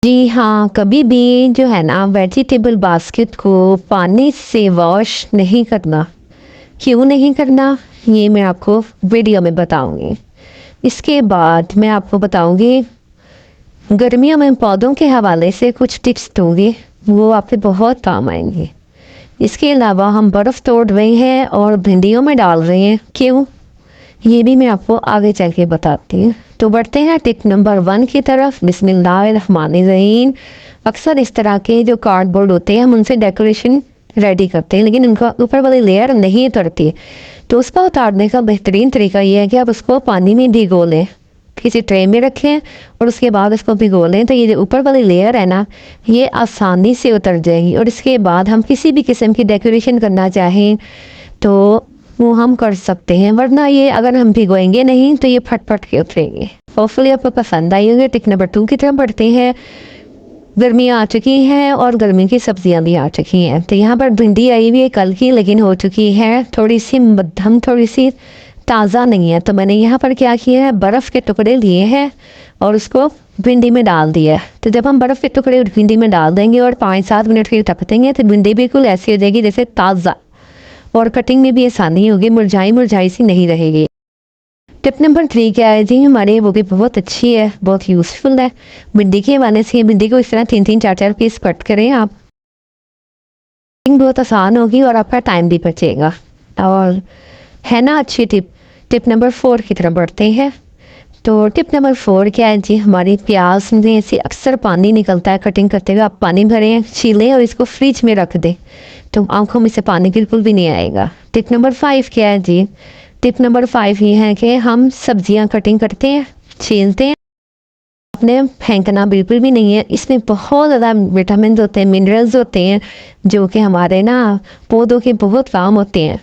जी हाँ, कभी भी जो है ना वेजिटेबल बास्केट को पानी से वॉश नहीं करना। क्यों नहीं करना? ये मैं आपको वीडियो में बताऊँगी। इसके बाद मैं आपको बताऊँगी गर्मियों में पौधों के हवाले से कुछ टिप्स दूँगी, वो आपके बहुत काम आएँगी। इसके अलावा हम बर्फ़ तोड़ रहे हैं और भिंडियों में डाल रहे हैं, क्यों? ये भी मैं आपको आगे चल के बताती हूँ। तो बढ़ते हैं टिप नंबर 1 की तरफ। बिस्मिल्लाहिर्रहमानिर्रहीम। अक्सर इस तरह के जो कार्डबोर्ड होते हैं हम उनसे डेकोरेशन रेडी करते हैं, लेकिन उनका ऊपर वाली लेयर नहीं उतरती। तो उसका उतारने का बेहतरीन तरीका ये है कि आप उसको पानी में भिगो लें, किसी ट्रे में रखें और उसके बाद इसको भिगो लें। तो ये जो ऊपर वाली लेयर है ना, ये आसानी से उतर जाएगी और इसके बाद हम किसी भी किस्म की डेकोरेशन करना चाहें तो वो हम कर सकते हैं, वरना ये अगर हम भिगोएंगे नहीं तो ये फट फट के उतरेंगे। होपफुली आपको पसंद आई होगी। टिप नंबर 2 की तरफ बढ़ते हैं। गर्मियाँ आ चुकी हैं और गर्मी की सब्जियां भी आ चुकी हैं। तो यहाँ पर भिंडी आई हुई है कल की, लेकिन हो चुकी है थोड़ी सी मध्यम, थोड़ी सी ताज़ा नहीं है। तो मैंने यहाँ पर क्या किया है, बर्फ़ के टुकड़े लिए हैं और उसको भिंडी में डाल दिया है। तो जब हम बर्फ़ के टुकड़े भिंडी में डाल देंगे और 5-7 मिनट के लिए ढक देंगे तो भिंडी बिल्कुल ऐसी हो जाएगी जैसे ताज़ा, और कटिंग में भी आसानी होगी, मुरझाई मुरझाई सी नहीं रहेगी। टिप नंबर 3 क्या है जी हमारे, वो भी बहुत अच्छी है, बहुत यूज़फुल है। भिंडी के हवाले से भिंडी को इस तरह 3-3 4-4 पीस कट करें आप, बहुत आसान होगी और आपका टाइम भी बचेगा। और है ना अच्छी टिप। टिप नंबर 4 की तरफ बढ़ते हैं। तो टिप नंबर 4 क्या है जी, हमारी प्याज में से अक्सर पानी निकलता है कटिंग करते हुए। आप पानी भरें, छीलें और इसको फ्रिज में रख दें तो आंखों में से पानी बिल्कुल भी नहीं आएगा। टिप नंबर 5 क्या है जी, टिप नंबर 5 ये है कि हम सब्जियां कटिंग करते हैं, छीलते हैं, अपने फेंकना बिल्कुल भी नहीं है। इसमें बहुत ज़्यादा विटामिन होते हैं, मिनरल्स होते हैं, जो कि हमारे ना पौधों के बहुत काम होते हैं।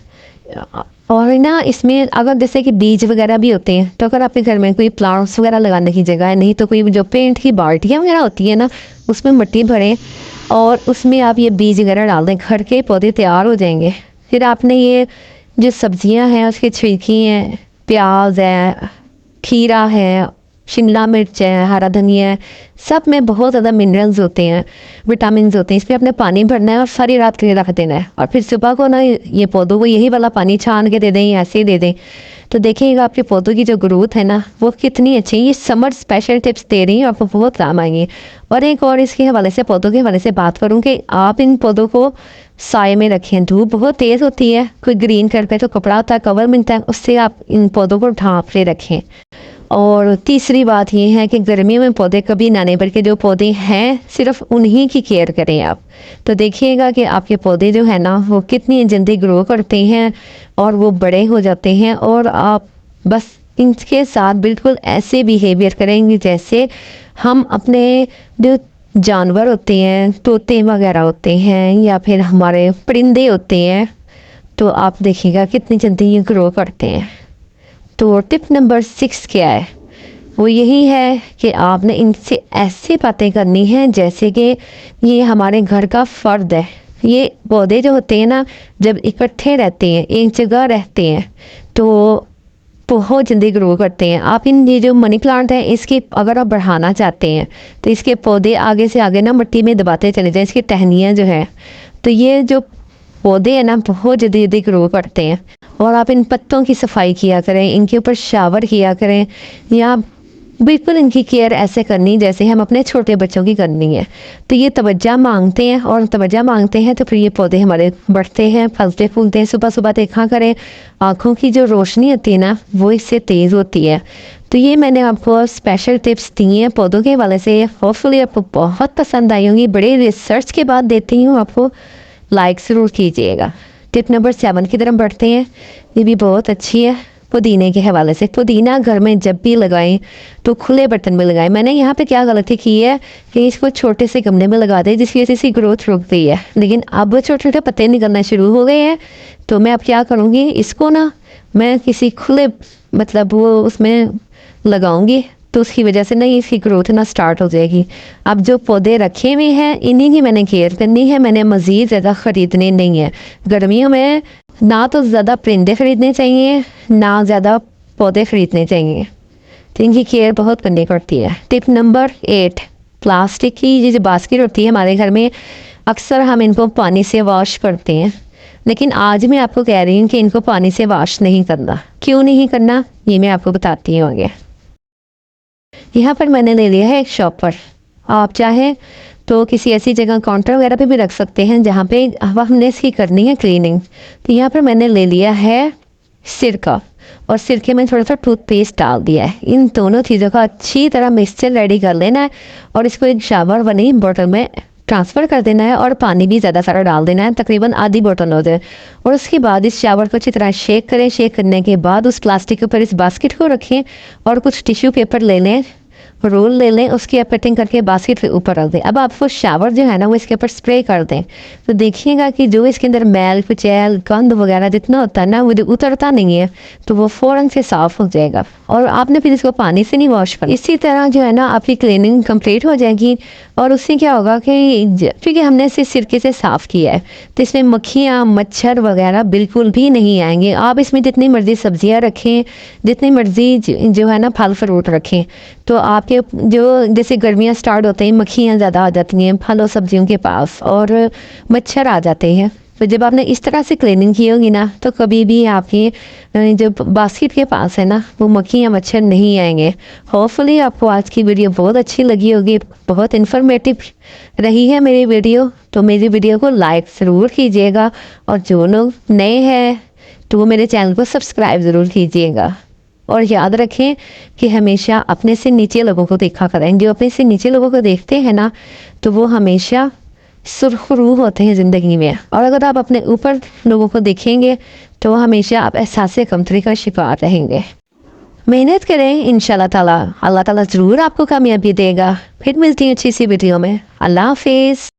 और ना इसमें अगर जैसे कि बीज वगैरह भी होते हैं, तो अगर आपके घर में कोई प्लांट्स वगैरह लगाने की जगह है, नहीं तो कोई जो पेंट की बाल्टियाँ वगैरह होती है ना, उसमें मिट्टी भरें और उसमें आप ये बीज वगैरह डाल दें, घर के पौधे तैयार हो जाएंगे। फिर आपने ये जो सब्जियां हैं उसके छिलकी हैं, प्याज है, खीरा है, शिमला मिर्च है, हरा धनिया है, सब में बहुत ज़्यादा मिनरल्स होते हैं, विटामिन होते हैं। इस पर आपने पानी भरना है और सारी रात के लिए रख देना है और फिर सुबह को ना ये पौधों को यही वाला पानी छान के दे दें या ऐसे ही दे दें, तो देखिएगा आपके पौधों की जो ग्रोथ है ना वो कितनी अच्छी। ये समर स्पेशल टिप्स दे रही हैं, आपको बहुत काम आएंगी। और एक और इसके हवाले से, पौधों के हवाले से बात करूँ कि आप इन पौधों को साए में रखें। धूप बहुत तेज़ होती है, कोई ग्रीन कलर का जो कपड़ा होता है, कवर मिलता है, उससे आप इन पौधों को ढाँप के रखें। और तीसरी बात ये है कि गर्मियों में पौधे कभी ना आने, बल्कि जो पौधे हैं सिर्फ उन्हीं की केयर करें आप। तो देखिएगा कि आपके पौधे जो है ना वो कितनी जल्दी ग्रो करते हैं और वो बड़े हो जाते हैं। और आप बस इनके साथ बिल्कुल ऐसे बिहेवियर करेंगे जैसे हम अपने जो जानवर होते हैं, तोते वगैरह होते हैं या फिर हमारे परिंदे होते हैं, तो आप देखिएगा कितनी जल्दी ये ग्रो करते हैं। तो टिप नंबर 6 क्या है, वो यही है कि आपने इनसे ऐसी बातें करनी है जैसे कि ये हमारे घर का फ़र्द है। ये पौधे जो होते हैं ना, जब इकट्ठे रहते हैं, एक जगह रहते हैं, तो बहुत जल्दी ग्रो करते हैं। आप इन ये जो मनी प्लांट है, इसकी अगर आप बढ़ाना चाहते हैं तो इसके पौधे आगे से आगे ना मिट्टी में दबाते चले जाएं, इसकी टहनियाँ जो है, तो ये जो पौधे हैं ना बहुत जल्दी जल्दी ग्रो करते हैं। और आप इन पत्तों की सफाई किया करें, इनके ऊपर शावर किया करें, या बिल्कुल इनकी केयर ऐसे करनी जैसे हम अपने छोटे बच्चों की करनी है। तो ये तवज्जो मांगते हैं और तवज्जो मांगते हैं तो फिर ये पौधे हमारे बढ़ते हैं, फलते फूलते हैं। सुबह सुबह देखा करें, आँखों की जो रोशनी होती है ना वो इससे तेज़ होती है। तो ये मैंने आपको स्पेशल टिप्स दी हैं पौधों के हवाले से। होपफुली आपको बहुत पसंद आई होंगी। बड़े रिसर्च के बाद देती हूँ आपको, लाइक ज़रूर कीजिएगा। टिप नंबर 7 की तरफ बढ़ते हैं। ये भी बहुत अच्छी है, पुदीने के हवाले से। पुदीना घर में जब भी लगाएं तो खुले बर्तन में लगाएं। मैंने यहाँ पे क्या गलती की है कि इसको छोटे से गमले में लगा दें, जिसकी वजह से ग्रोथ रुक गई है, लेकिन अब छोटे छोटे पत्ते निकलना शुरू हो गए हैं। तो मैं अब क्या करूँगी, इसको ना मैं किसी खुले मतलब वो उसमें लगाऊंगी, तो उसकी वजह से ना इसकी ग्रोथ ना स्टार्ट हो जाएगी। अब जो पौधे रखे हुए हैं इन्हीं की मैंने केयर करनी है, मैंने मज़ीद ज़्यादा ख़रीदने नहीं है। गर्मियों में ना तो ज़्यादा परिंदे ख़रीदने चाहिए, ना ज़्यादा पौधे ख़रीदने चाहिए, तो इनकी केयर बहुत करनी पड़ती है। टिप नंबर 8, प्लास्टिक की ये जो बास्केट होती है हमारे घर में, अक्सर हम इनको पानी से वॉश करते हैं, लेकिन आज मैं आपको कह रही हूँ कि इनको पानी से वॉश नहीं करना। क्यों नहीं करना ये मैं आपको बताती हूँ आगे। यहाँ पर मैंने ले लिया है एक शॉपर। आप चाहें तो किसी ऐसी जगह काउंटर वगैरह पे भी रख सकते हैं जहाँ पे हमने इसकी करनी है क्लीनिंग। तो यहाँ पर मैंने ले लिया है सिरका, और सिरके में थोड़ा सा टूथपेस्ट डाल दिया है। इन दोनों चीज़ों का अच्छी तरह मिक्सचर रेडी कर लेना है और इसको एक शावर बनी बोतल में ट्रांसफ़र कर देना है, और पानी भी ज़्यादा सारा डाल देना है, तकरीबन आधी बोतल हो जाए। और उसके बाद इस शावर को अच्छी तरह शेक करें। शेक करने के बाद उस प्लास्टिक के ऊपर इस बास्केट को रखें और कुछ टिश्यू पेपर ले लें, रोल ले लें, उसकी आप कटिंग करके बास्केट के ऊपर रख दें। अब आप वो शावर जो है ना वो इसके ऊपर स्प्रे कर दें, तो देखिएगा कि जो इसके अंदर मैल कुचैल गंद वगैरह जितना होता है ना वो उतरता नहीं है, तो वो फ़ौरन से साफ़ हो जाएगा और आपने फिर इसको पानी से नहीं वॉश करना। इसी तरह जो है ना आपकी क्लीनिंग कंप्लीट हो जाएगी। और उससे क्या होगा कि क्योंकि हमने इसे सिरके से साफ़ किया है तो इसमें मक्खियाँ मच्छर वगैरह बिल्कुल भी नहीं आएंगे। आप इसमें जितनी मर्ज़ी सब्जियाँ रखें, जितनी मर्ज़ी जो है ना फल फ्रूट रखें, तो आपके जो जैसे गर्मियाँ स्टार्ट होते हैं मक्खियाँ ज़्यादा आ जाती हैं फलों सब्जियों के पास और मच्छर आ जाते हैं। तो जब आपने इस तरह से क्लीनिंग की होगी ना तो कभी भी आपकी जो बास्केट के पास है ना वो मक्खी या मच्छर नहीं आएंगे। होपफुली आपको आज की वीडियो बहुत अच्छी लगी होगी, बहुत इन्फॉर्मेटिव रही है मेरी वीडियो। तो मेरी वीडियो को लाइक ज़रूर कीजिएगा और जो लोग नए हैं तो वो मेरे चैनल को सब्सक्राइब ज़रूर कीजिएगा। और याद रखें कि हमेशा अपने से नीचे लोगों को देखा करें। जो अपने से नीचे लोगों को देखते हैं ना तो वो हमेशा सुरखरू होते हैं ज़िंदगी में, और अगर आप अपने ऊपर लोगों को देखेंगे तो हमेशा आप एहसास कमतरी का शिकार रहेंगे। मेहनत करें, इंशाल्लाह ताला अल्लाह ताला ज़रूर आपको कामयाबी देगा। फिर मिलती हैं अच्छी सी वीडियो में। अल्लाह हाफिज़।